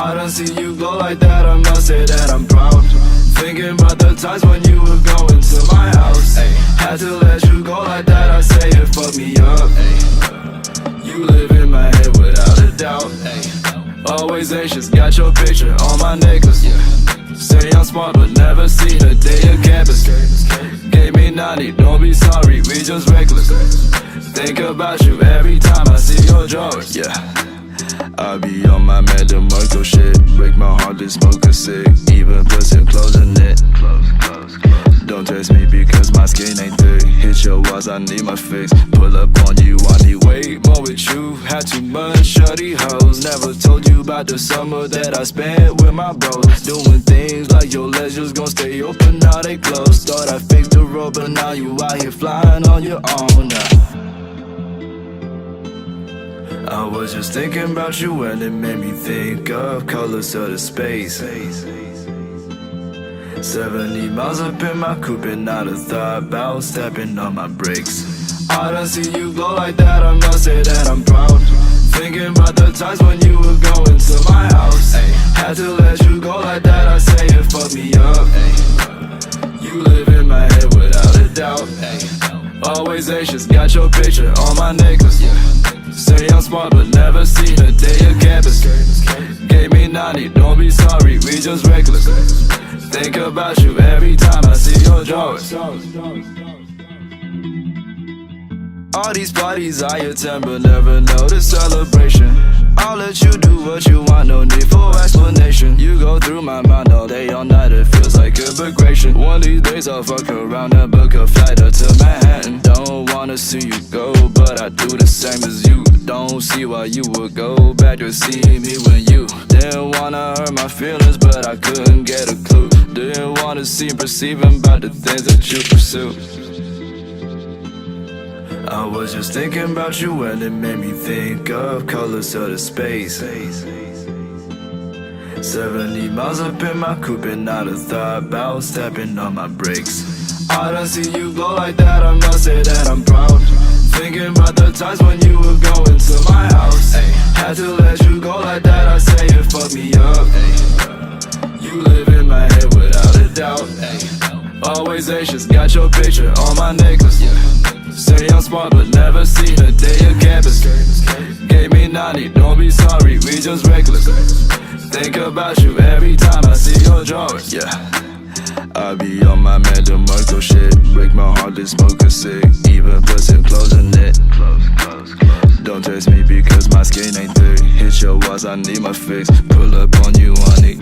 I don't see you glow like that, I must say that I'm proud. Thinking about the times when you were going to my house. Had to let you go like that, I say it fucked me up. You live in my head without a doubt. Always anxious, got your picture on my necklace. Say I'm smart but never seen a day of campus. Gave me 90, don't be sorry, we just reckless. Think about you every time I see your drawers. I be on my Madam Marco shit. Break my heart to smoke a cig. Even put some clothes in it. Don't test me because my skin ain't thick. Hit your walls, I need my fix. Pull up on you, I need way more with you. Had too much shorty hoes. Never told you about the summer that I spent with my bros. Doing things like your legs just gon' stay open, now they closed. Thought I fixed the road, but now you out here flying on your own now. I was just thinking about you and it made me think of colors of the space. 70 miles up in my coupe and not a thought about stepping on my brakes. I don't see you glow like that, I must say that I'm proud. Thinking about the times when you were going to my house. Had to let you go like that, I say it fucked me up. You live in my head without a doubt. Always anxious, got your picture on my necklace. Say I'm smart but never seen a day of campus. Gave me 90, don't be sorry, we just reckless. Think about you every time I see your drawers. All these parties I attend but never know the celebration. I'll let you do what you want, no need for explanation. You go through my mind all day, all night, it feels like a progression. One of these days I'll fuck around and book a flight up to Manhattan. Don't wanna see you go, but I do the same as you. Don't see why you would go back to see me when you didn't wanna hurt my feelings, but I couldn't get a clue. Didn't wanna seem perceiving about the things that you pursue. I was just thinking about you and it made me think of colors of the space. 70 miles up in my coupe and not a thought about stepping on my brakes. I don't see you glow like that, I must say that I'm proud. Thinking about the times when you were going to my house. Had to let you go like that, I say it fucked me up. You live in my head without a doubt. Always anxious, got your picture on my necklace. Say I'm smart but never seen a day of campus. Gave me 90, don't be sorry, we just reckless. Think about you every time I see your drawers. I be on my Madam Marco shit. Break my heart to smoke a cig. Even put some clothes in it. Don't test me because my skin ain't thick. Hit your walls, I need my fix. Pull up on you, honey.